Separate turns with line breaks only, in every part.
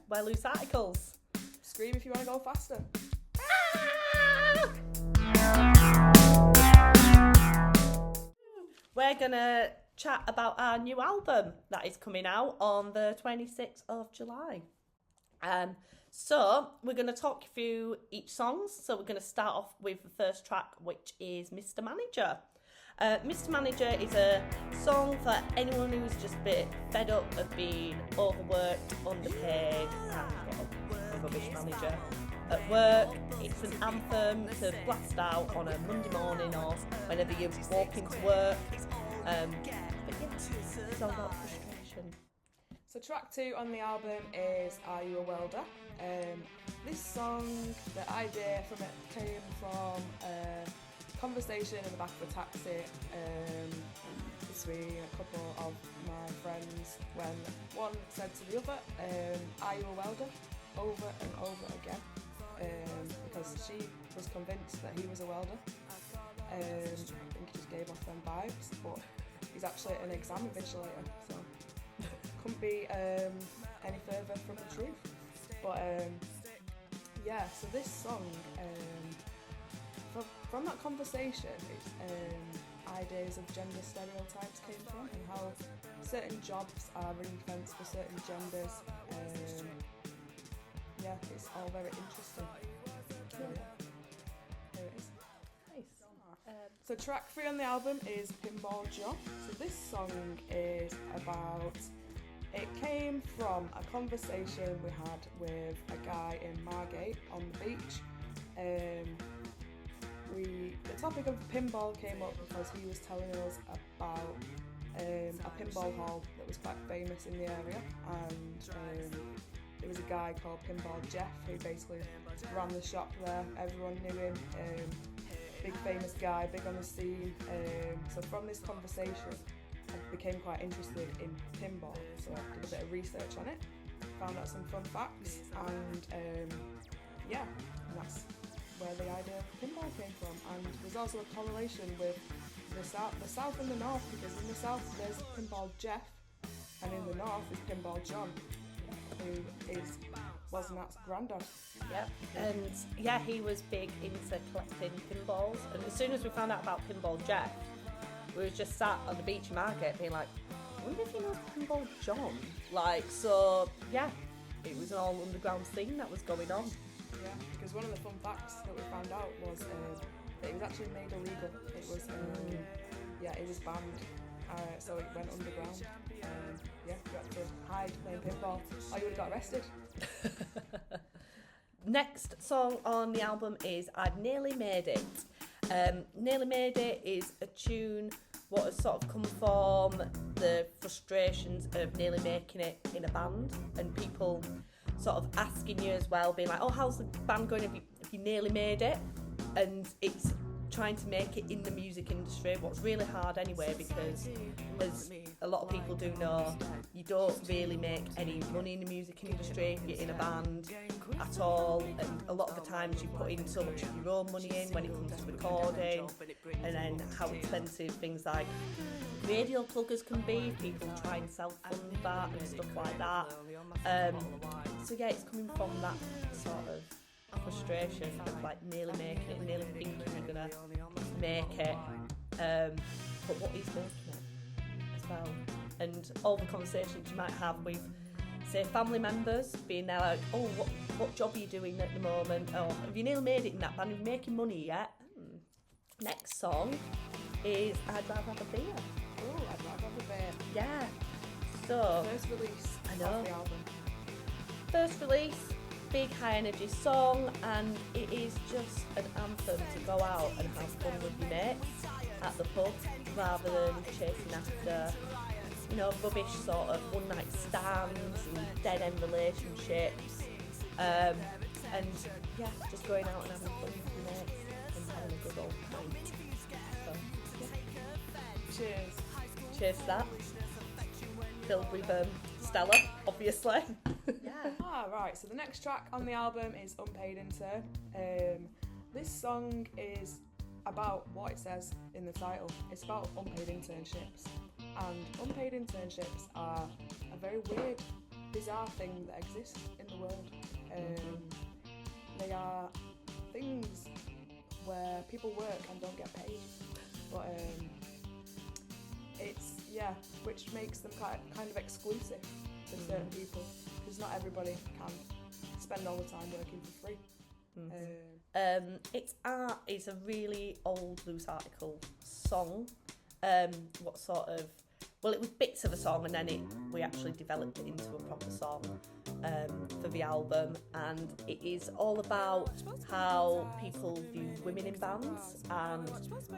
wear loose articles.
Scream if you want to go faster.
We're going to chat about our new album that is coming out on the 26th of July. So we're going to talk you through each song. So we're going to start off with the first track, which is Mr. Manager. Mr. Manager is a song for anyone who's just a bit fed up of being overworked, underpaid, and got a rubbish manager at work. It's an anthem to blast out on a Monday morning or whenever you walk into work. But yeah, it's all about frustration.
So track 2 on the album is Are You a Welder? This song, the idea from it came from a conversation in the back of a taxi between a couple of my friends when one said to the other, are you a welder? Over and over again, because she was convinced that he was a welder. I think he just gave off them vibes, but he's actually an exam invigilator, so couldn't be any further from the truth. But yeah, so this song, from that conversation, ideas of gender stereotypes came from, and how certain jobs are ring fenced for certain genders. Yeah, it's all very interesting. So, yeah, here it is.
Nice.
So track 3 on the album is Pinball John. So this song is about, it came from a conversation we had with a guy in Margate on the beach. The topic of pinball came up because he was telling us about a pinball hall that was quite famous in the area, and there was a guy called Pinball Jeff who basically ran the shop there. Everyone knew him, big famous guy, big on the scene. So from this conversation I became quite interested in pinball, so I did a bit of research on it, found out some fun facts, and yeah, and that's where the idea of pinball came from. And there's also a correlation with the south and the north, because in the south there's Pinball Jeff, and in the north is Pinball John, who was Nat's granddad.
Yep. And yeah, he was big into collecting pinballs, and as soon as we found out about Pinball Jeff, we were just sat on the beach market being like, I wonder if he knows Pinball John. Like, so yeah, it was an all underground thing that was going on.
Yeah, because one of the fun facts that we found out was that it was actually made illegal. It was, it was banned, so it went underground. Yeah, you had to hide playing pinball, or you would have got arrested.
Next song on the album is I've Nearly Made It. Nearly Made It is a tune what has sort of come from the frustrations of nearly making it in a band, and people sort of asking you as well, being like, oh, how's the band going if you nearly made it? And it's trying to make it in the music industry, what's really hard anyway, because as a lot of people do know, you don't really make any money in the music industry if you're in a band at all, and a lot of the times you put in so much of your own money in when it comes to recording, and then how expensive things like radio pluggers can be, people try and self-fund that and stuff like that. So yeah, it's coming from that sort of frustration of like nearly making it, nearly thinking you're gonna make it, but what is making it as well, and all the conversations you might have with, say, family members being there like, oh, what job are you doing at the moment? Oh, have you nearly made it in that band? Are you making money yet? Next song is I'd Rather Have a Beer.
Oh, I'd rather have a beer.
Yeah. So
First release
I know.
of the album.
First release, big high energy song, and it is just an anthem to go out and have fun with your mates at the pub rather than chasing after, rubbish sort of one night stands and dead end relationships. And yeah, just going out and having fun with your mates and having a good old pint. So yeah.
Cheers.
Cheers to that. Filled with Stella, obviously.
Yeah. Right, so the next track on the album is Unpaid Intern. This song is about what it says in the title. It's about unpaid internships. And unpaid internships are a very weird bizarre thing that exists in the world. They are things where people work and don't get paid, but it's which makes them kind of exclusive to certain people, because not everybody can spend all the time working for free.
It's art is a really old loose article song. What sort of, well, it was bits of a song, and then we actually developed it into a proper song for the album, and it is all about how people view women in bands and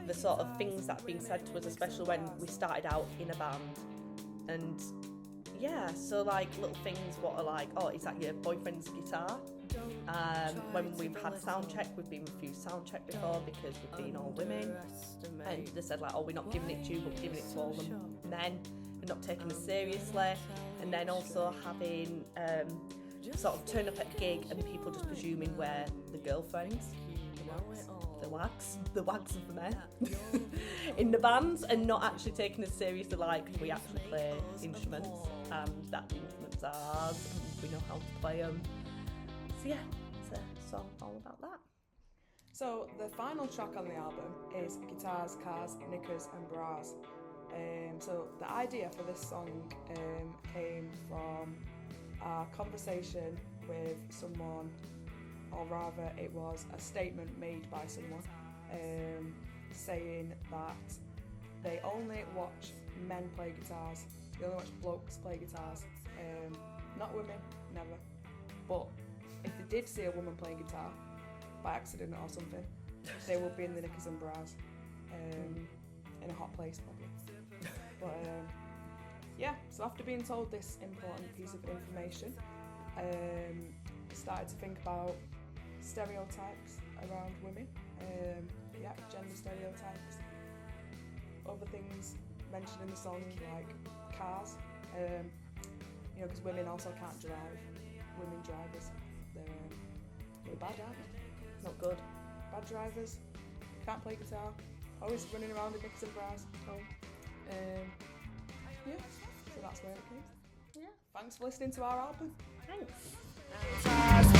the sort of things that are being said to us, especially when we started out in a band. And so like little things, what are like, oh, is that your boyfriend's guitar? When we've had sound check, we've been refused sound check before because we've been all women, and they said like, oh, we're not giving it to you, but giving it to all the men, and not taking us seriously. And then also having sort of turn up at a gig and people just presuming we're the girlfriends, the wags of the men in the bands, and not actually taking us seriously, like we actually play instruments and that the instruments are ours and we know how to play them. So yeah, it's a song all about that.
So the final track on the album is Guitars, Cars, Knickers and Bras. So the idea for this song came from our conversation with someone, or rather it was a statement made by someone saying that they only watch men play guitars, they only watch blokes play guitars, not women, never. But if they did see a woman playing guitar by accident or something, they would be in the knickers and bras, in a hot place probably. But so after being told this important piece of information, I started to think about stereotypes around women, gender stereotypes, other things mentioned in the song like cars, because women also can't drive. Women drivers, they're bad, aren't they?
Not good.
Bad drivers, can't play guitar, always running around in knickers and bras. So that's where it came.
Yeah.
Thanks for listening to our album.
Thanks.